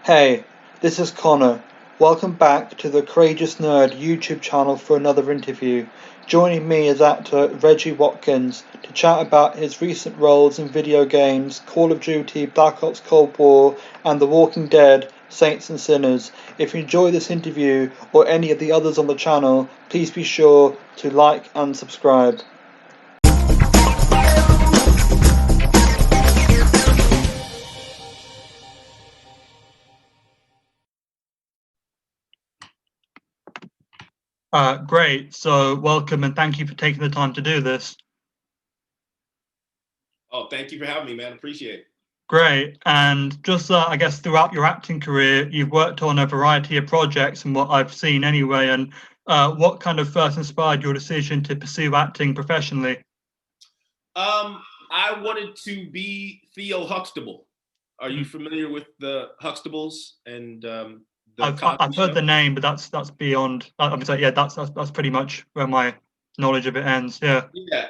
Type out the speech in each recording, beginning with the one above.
Hey, this is Connor. Welcome back to the Courageous Nerd YouTube channel for another interview. Joining me is actor Reggie Watkins to chat about his recent roles in video games Call of Duty, Black Ops Cold War, and The Walking Dead, Saints and Sinners. If you enjoy this interview or any of the others on the channel, please be sure to like and subscribe. Great. So, welcome and thank you for taking the time to do this. Oh, thank you for having me, man. Appreciate it. Great. And just, I guess, throughout your acting career, you've worked on a variety of projects, from what I've seen anyway. And what kind of first inspired your decision to pursue acting professionally? I wanted to be Theo Huxtable. Are you familiar with the Huxtables and the Cosby I've heard Show? the name, but that's beyond. I'm sorry, yeah, that's pretty much where my knowledge of it ends. Yeah. Yeah,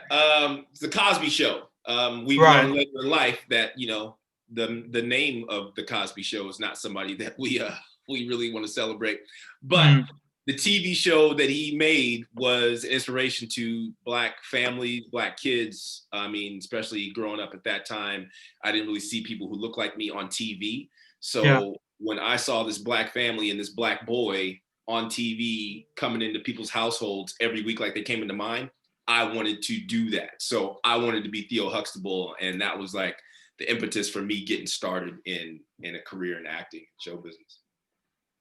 it's the Cosby Show. We learned Right. later in life that the name of the Cosby Show is not somebody that we really want to celebrate, but Mm. the TV show that he made was an inspiration to Black families, Black kids. I mean, especially growing up at that time, I didn't really see people who looked like me on TV. Yeah. So when I saw this Black family and this Black boy on TV coming into people's households every week like they came into mine, I wanted to do that. So I wanted to be Theo Huxtable, and that was like the impetus for me getting started in a career in acting, show business.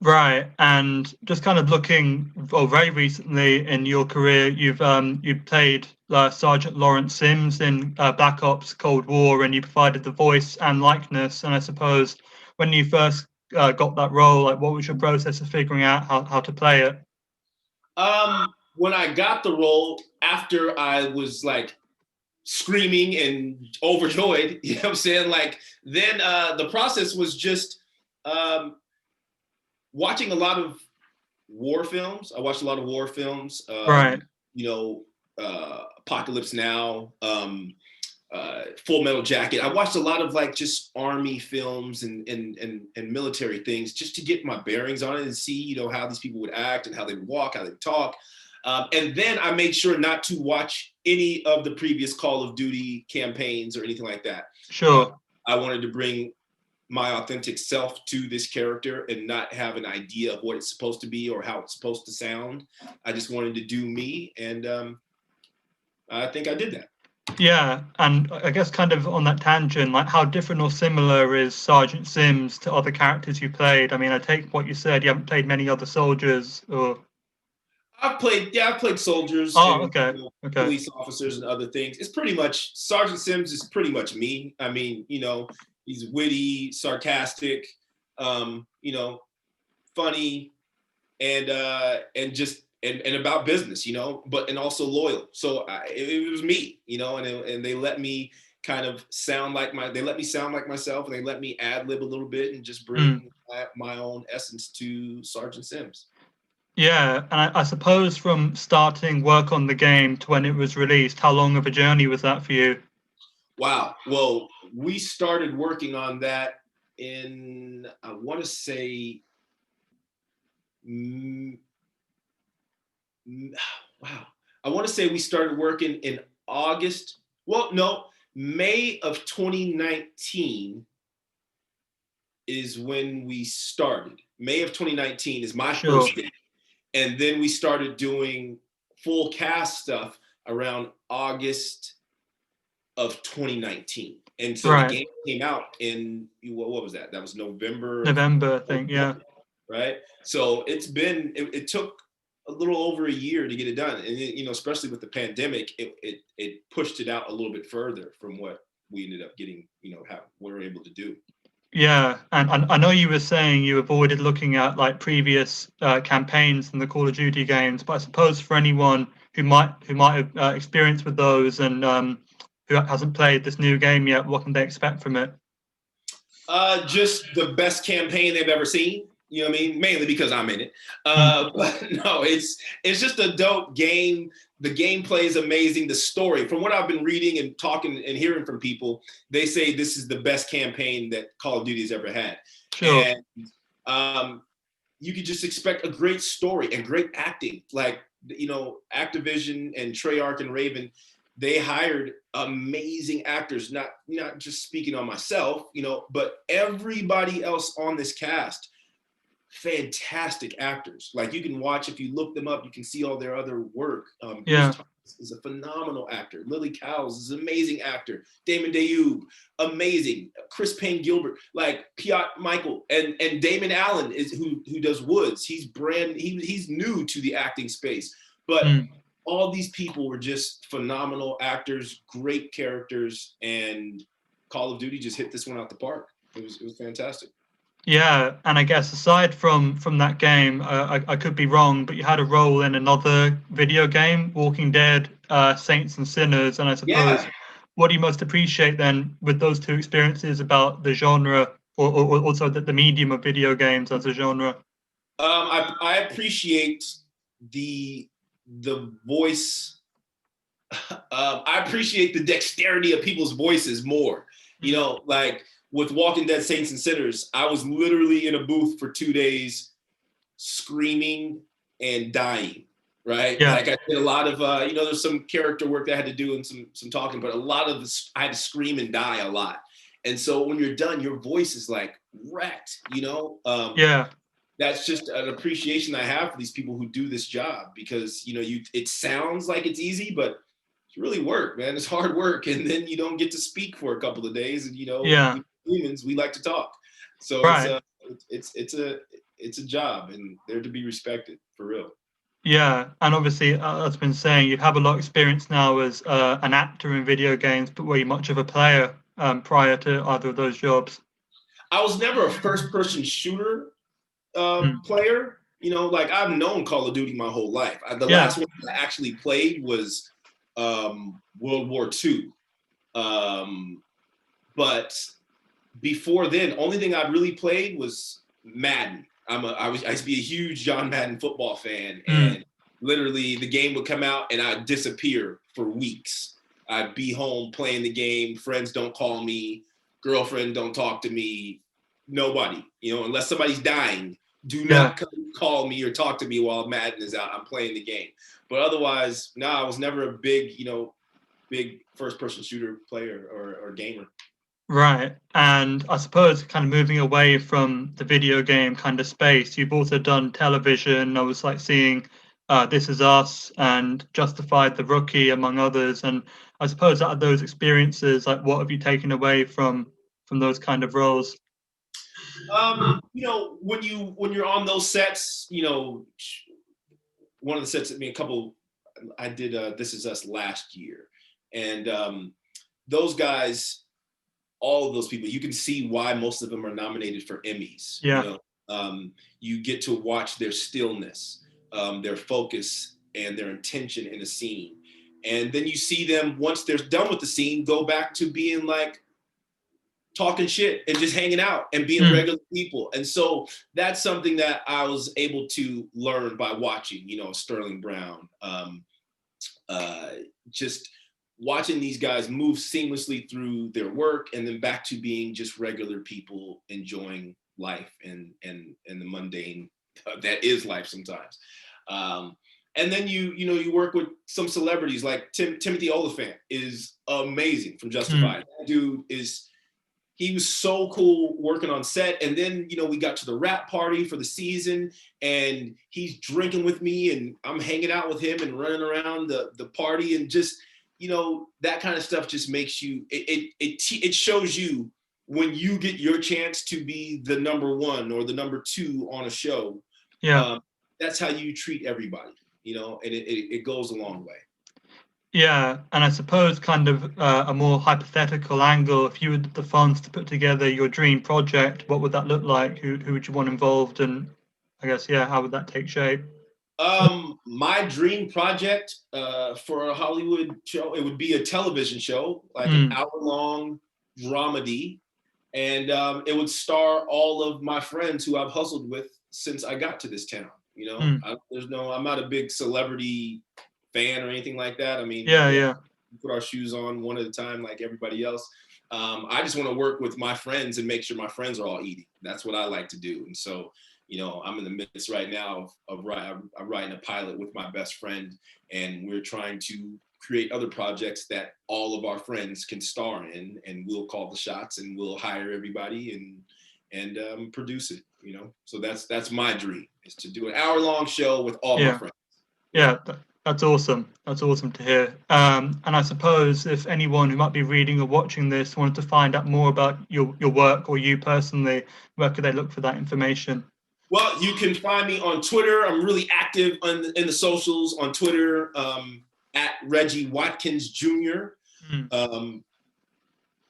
Right, and just kind of looking, well, very recently in your career, you played Sergeant Lawrence Sims in Black Ops Cold War, and you provided the voice and likeness. And I suppose when you first got that role, like, what was your process of figuring out how to play it? When I got the role, after I was like screaming and overjoyed, you know what I'm saying? Like, then the process was just um, watching a lot of war films. I watched a lot of war films. Right. Apocalypse Now, Full Metal Jacket. I watched a lot of like just army films and military things just to get my bearings on it and see how these people would act and how they would walk, how they would talk. And then I made sure not to watch any of the previous Call of Duty campaigns or anything like that. Sure. I wanted to bring my authentic self to this character and not have an idea of what it's supposed to be or how it's supposed to sound. I just wanted to do me, and I think I did that. Yeah, and I guess kind of on that tangent, like, how different or similar is Sergeant Sims to other characters you played? I mean, I take what you said, you haven't played many other soldiers or. I've played soldiers Oh, and okay. Okay. police officers and other things. It's pretty much Sergeant Sims is pretty much me. I mean, he's witty, sarcastic, funny, and about business, but and also loyal. So it was me, and they let me kind of they let me sound like myself, and they let me ad lib a little bit and just bring my own essence to Sergeant Sims. Yeah, and I suppose from starting work on the game to when it was released, how long of a journey was that for you? Wow. Well, we started working on that in, I want to say, wow. I want to say we started working in August. Well, no, May of 2019 is when we started. May of 2019 is my Sure. first day. And then we started doing full cast stuff around August of 2019. And so the Right. game came out in, what was that? That was November of, November, I think, yeah. right? So it took a little over a year to get it done. And, especially with the pandemic, it pushed it out a little bit further from what we ended up getting, how we were able to do. Yeah, and I know you were saying you avoided looking at like previous campaigns in the Call of Duty games, but I suppose for anyone who might have experience with those and who hasn't played this new game yet, what can they expect from it? Just the best campaign they've ever seen. You know what I mean? Mainly because I'm in it. But no, it's just a dope game. The gameplay is amazing. The story, from what I've been reading and talking and hearing from people, they say this is the best campaign that Call of Duty has ever had. Sure. And You could just expect a great story and great acting. Like, Activision and Treyarch and Raven, they hired amazing actors, not just speaking on myself, but everybody else on this cast, fantastic actors. Like, you can watch, if you look them up, you can see all their other work. Bruce Thomas is a phenomenal actor. Lily Cowles is an amazing actor. Damon Dayoub, amazing. Chris Payne Gilbert, like Piotr Michael, and Damon Allen is who does Woods. He's new to the acting space, but all these people were just phenomenal actors, great characters, and Call of Duty just hit this one out the park. It was fantastic. Yeah, and I guess aside from that game, I could be wrong, but you had a role in another video game, Walking Dead, Saints and Sinners, and I suppose, what do you most appreciate then with those two experiences about the genre, or also the medium of video games as a genre? I appreciate the voice. I appreciate the dexterity of people's voices more. Like with Walking Dead, Saints and Sinners, I was literally in a booth for 2 days screaming and dying, right? Yeah. Like, I did a lot of, there's some character work that I had to do and some talking, but a lot of this, I had to scream and die a lot. And so when you're done, your voice is like wrecked, Yeah. That's just an appreciation I have for these people who do this job, because, it sounds like it's easy, but it's really work, man. It's hard work. And then you don't get to speak for a couple of days, and, Yeah. humans, we like to talk. So Right. it's a job, and they're to be respected, for real. Yeah, and obviously, as I've been saying, you have a lot of experience now as an actor in video games, but were you much of a player prior to either of those jobs? I was never a first-person shooter player. Like, I've known Call of Duty my whole life. The last one I actually played was World War II. But before then, only thing I really played was Madden. I used to be a huge John Madden football fan, and literally the game would come out and I'd disappear for weeks. I'd be home playing the game. Friends don't call me. Girlfriend don't talk to me. Nobody, unless somebody's dying, do not come call me or talk to me while Madden is out. I'm playing the game. But otherwise, no, I was never a big first-person shooter player or gamer. Right. And I suppose kind of moving away from the video game kind of space, you've also done television. I was like seeing This Is Us and Justified the Rookie, among others. And I suppose out of those experiences, like what have you taken away from those kind of roles? When you're on those sets, one of the sets I did This Is Us last year. And those guys, all of those people, you can see why most of them are nominated for Emmys. Yeah. You get to watch their stillness, their focus, and their intention in a scene. And then you see them, once they're done with the scene, go back to being like talking shit and just hanging out and being regular people. And so that's something that I was able to learn by watching, Sterling Brown, just watching these guys move seamlessly through their work and then back to being just regular people enjoying life and the mundane that is life sometimes. And then you work with some celebrities like Timothy Olyphant is amazing from Justified. That dude he was so cool working on set. And then, we got to the rap party for the season and he's drinking with me and I'm hanging out with him and running around the party, and just, that kind of stuff just makes you, it shows you when you get your chance to be the number one or the number two on a show. Yeah. That's how you treat everybody, and it goes a long way. Yeah, and I suppose kind of a more hypothetical angle, if you had the funds to put together your dream project, what would that look like? Who would you want involved? And I guess, how would that take shape? My dream project for a Hollywood show, it would be a television show, like an hour-long dramedy, and it would star all of my friends who I've hustled with since I got to this town. I'm not a big celebrity fan or anything like that. I mean, we put our shoes on one at a time like everybody else. I just want to work with my friends and make sure my friends are all eating. That's what I like to do. And so, you know, I'm in the midst right now of I'm writing a pilot with my best friend, and we're trying to create other projects that all of our friends can star in, and we'll call the shots and we'll hire everybody and produce it, you know? So that's my dream, is to do an hour-long show with all my Yeah. friends. Yeah, that's awesome. That's awesome to hear. And I suppose if anyone who might be reading or watching this wanted to find out more about your work or you personally, where could they look for that information? Well, you can find me on Twitter. I'm really active in the socials on Twitter, at Reggie Watkins Jr. Mm.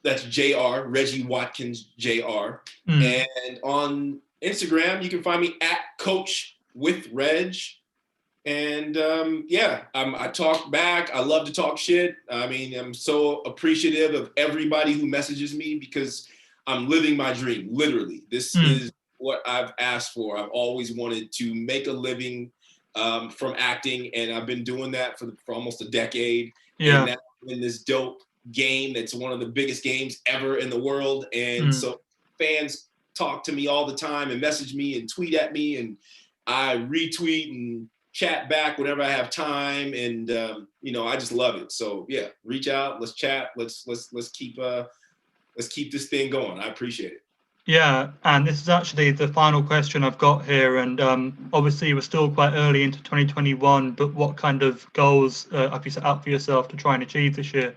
That's JR, Reggie Watkins JR. Mm. And on Instagram, you can find me at Coach with Reg. And yeah, I talk back. I love to talk shit. I mean, I'm so appreciative of everybody who messages me, because I'm living my dream, literally. This Mm. is what I've asked for. I've always wanted to make a living from acting, and I've been doing that for almost a decade. Yeah. And now I'm in this dope game that's one of the biggest games ever in the world. And Mm. so fans talk to me all the time and message me and tweet at me, and I retweet and chat back whenever I have time, and you know, I just love it. So yeah, reach out, let's chat, let's keep this thing going. I appreciate it. Yeah, and this is actually the final question I've got here. And obviously, we're still quite early into 2021, but what kind of goals have you set out for yourself to try and achieve this year?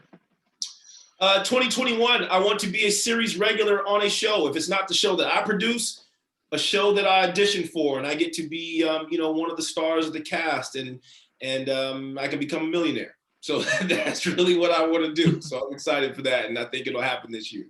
2021, I want to be a series regular on a show. If it's not the show that I produce, a show that I auditioned for, and I get to be, you know, one of the stars of the cast, and I can become a millionaire. So that's really what I want to do. So I'm excited for that, and I think it'll happen this year.